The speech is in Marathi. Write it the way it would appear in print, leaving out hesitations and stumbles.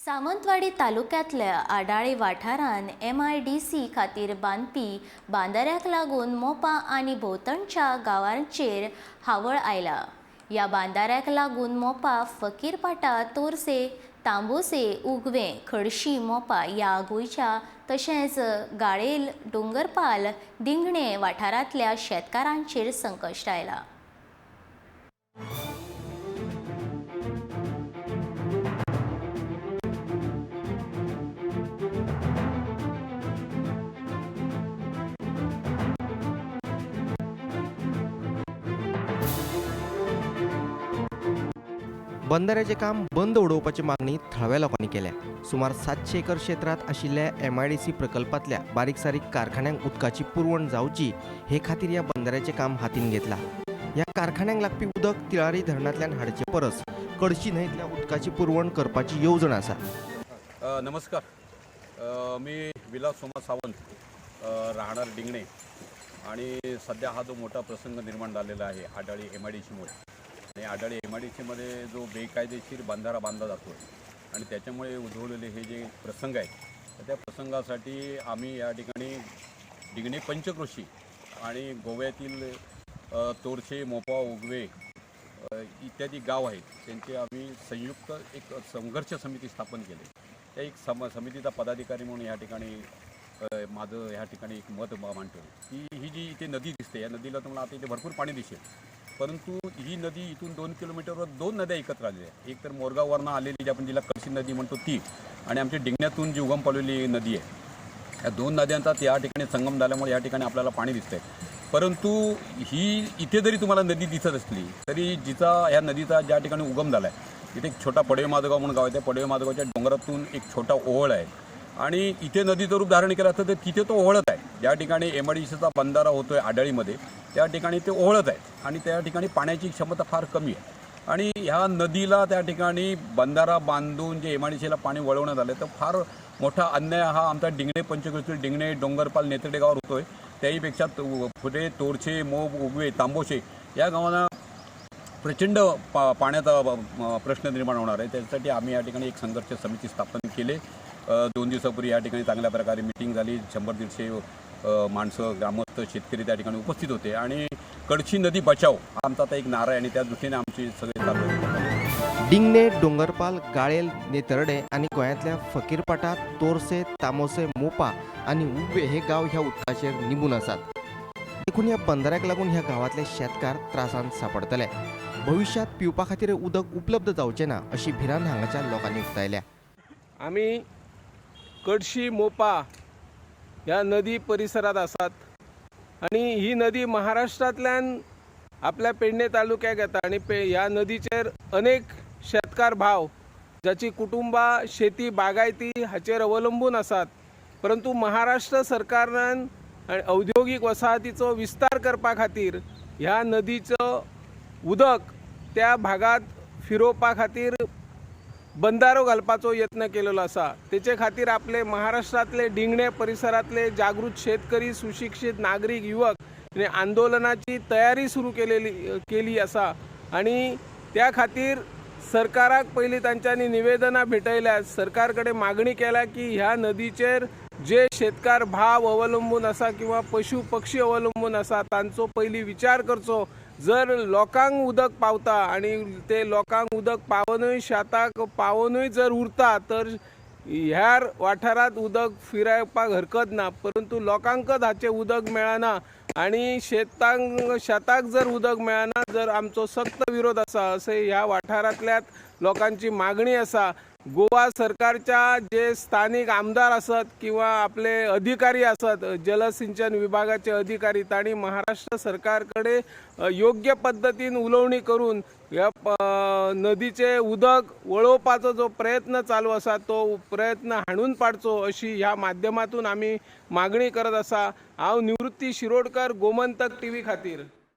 सावंतवाडी तालुक्यातल्या आडाळे वाठारान MIDC खातीर बांदपी बांदाऱ्याक लागून मोपा आनी भोवतणच्या गांवांचेर हावळ आयला। या बांदाऱ्याक लागून मोपा, फकीरपाटा, तोरसे, तांबोसे, उगवे, खडशी, मोपा या गोंयच्या तशेंच गाळेल, डोंगरपाल, दिंगणे वाठारांतल्या शेतकारांचेर संकश्ट आयला। बंधाऱ्याचे काम बंद उडोवपाची मागणी थळाव्या लोकांनी केल्या। सुमार 700 एकर क्षेत्रात आशिल्ल्या MIDC प्रकल्पातल्या बारीक सारीक कारखान्यांक उदकाची पुरवण जावची हे खातीर या बंधाऱ्याचे काम हातीन घेतला। या कारखान्यांक लागपी उदक तिळारी धरणांतल्यान हाडचे परस कडशी न्हंयतल्या उदकाची पुरवण करपाची येवजण आसा। नमस्कार, मी विलास सोमा सावंत, राहणार डिंगणे आणि सध्या हा जो मोठा प्रसंग निर्माण झालेला आहे आडाळी MIDC मुळे आणि आडाळी MIDC मध्ये जो बेकायदेशीर बंधारा बांधला जातो आणि त्याच्यामुळे उद्भवलेले हे जे प्रसंग आहेत त्या प्रसंगासाठी आम्ही या ठिकाणी डिंगणे पंचक्रोशी आणि गोव्यातील तोरसे, मोपा, उगवे इत्यादी गाव आहेत त्यांचे आम्ही संयुक्त एक संघर्ष समिती स्थापन केली। त्या एक समितीचा पदाधिकारी म्हणून या ठिकाणी माझं या ठिकाणी एक मत मांडतो की ही जी इथे नदी दिसते या नदीला तुम्हाला आता इथे भरपूर पाणी दिसेल, परंतु ही नदी इथून 2 किलोमीटरवर 2 नद्या एकत्र आलेल्या आहेत। एक तर मोरगाववरनं आलेली जी आपण जिला कडशी नदी म्हणतो ती, आणि आमच्या डिंगण्यातून जी उगम पावलेली नदी आहे। या 2 नद्यांचा या ठिकाणी संगम झाल्यामुळे या ठिकाणी आपल्याला पाणी दिसतंय। परंतु ही इथे जरी तुम्हाला नदी दिसत असली तरी जिचा या नदीचा ज्या ठिकाणी उगम झाला आहे इथे एक छोटा पडवे माधवगाव म्हणून गाव आहे। त्या पडवे माधवगावच्या डोंगरातून एक छोटा ओहळ आहे आणि इथे नदीचं रूप धारण केलं असतं तर तिथे तो ओहळत आहे। ज्या ठिकाणी MIDCचा बंधारा होतोय आडाळीमध्ये त्या ठिकाणी ते ओहळत आहे आणि त्या ठिकाणी पाण्याची क्षमता फार कमी आहे आणि ह्या नदीला त्या ठिकाणी बंधारा बांधून जे MIDCला पाणी वळवण्यात आलं तर फार मोठा अन्याय हा आमचा डिंगणे पंचक्रोशी, डिंगणे, डोंगरपाल, नेतडे गावावर होतोय। त्याहीपेक्षा पुढे तोरसे, मोब, उगवे, तांबोशे या गावांना प्रचंड पाण्याचा प्रश्न निर्माण होणार आहे। त्यासाठी आम्ही या ठिकाणी एक संघर्ष समिती स्थापन केली। 2 दिवसापूर्वी या ठिकाणी चांगल्या प्रकारे मीटिंग झाली। 100-150 माणसं, ग्रामस्थ, शेतकरी त्या ठिकाणी उपस्थित होते आणि कडशी नदी बचाव हा आमचा आता एक नारा आहे आणि त्या दृष्टीने आमची सगळे चालू आहे। डिंगणे, डोंगरपाल, गाळेल, नेतर्डे आणि गोंयांतल्या फकीरपाटा, तोरसे, तामोसे, मोपा आणि उगवे हे गाव ह्या उदकाचेर निंबून आसात। देखून ह्या बंधाऱ्याक लागून ह्या गावातले शेतकार त्रासांत सापडतले। भविष्यात पिवपा खातीर उदक उपलब्ध जावचें ना अशी भिरांत हांगाच्या लोकांनी उक्तायल्या। आम्ही कडशी, मोपा ह्या नदी परिसरात आसात आणि ही नदी महाराष्ट्रांतल्यान आपल्या पेडणे तालुक्याक येता आणि ह्या नदीचेर अनेक शेतकार भाव जाची कुटुंबां शेती बागायती हाचेर अवलंबून आसात। परंतु महाराष्ट्र सरकारान औद्योगिक वसाहतीचो विस्तार करपा खातीर ह्या नदीचं उदक त्या भागात फिरोवपा खातीर बंधारो घालपाचो यत्न केलेलो आसा। तेचे खातीर आपले महाराष्ट्रातले डिंगणे परिसरातले जागृत शेतकरी, सुशिक्षित नागरिक, युवक हे आंदोलनाची तयारी सुरू केली आसा आणि त्या खातीर सरकाराक पयलीं तांच्यांनी निवेदनां भेटयल्यात। सरकार कडेन मागणी केल्या की ह्या नदीचेर जे शेतकार भाव अवलंबून आसा किंवा पशु पक्षी अवलंबून आसा तांचो पयलीं विचार करचो। जर लोकांक उदक पावता आणि ते लोकांक उदक पावनूय शेताक पावनूय जर उरता तर ह्या वाठारांत उदक फिरपाक हरकत ना, परंतु लोकांकच हाचें उदक मेळना आणि शेताक जर उदक मेळना जर आमचो सक्त विरोध आसा अशें ह्या वाठारांतल्या लोकांची मागणी आसा। गोवा सरकारच्या जे स्थानिक आमदार आसत किंवा आपले अधिकारी आसत, जलसिंचन विभागाचे अधिकारी, तांणी महाराष्ट्र सरकार कडेन योग्य पद्धतीन उलोवणी करून ह्या नदीचे उदक वळोवपाचो जो प्रयत्न चालू आसा तो प्रयत्न हाणून पाडचो अशी ह्या माध्यमातून आम्ही मागणी करत आसा। हांव निवृत्ती शिरोडकर, गोमंतक TV खातीर।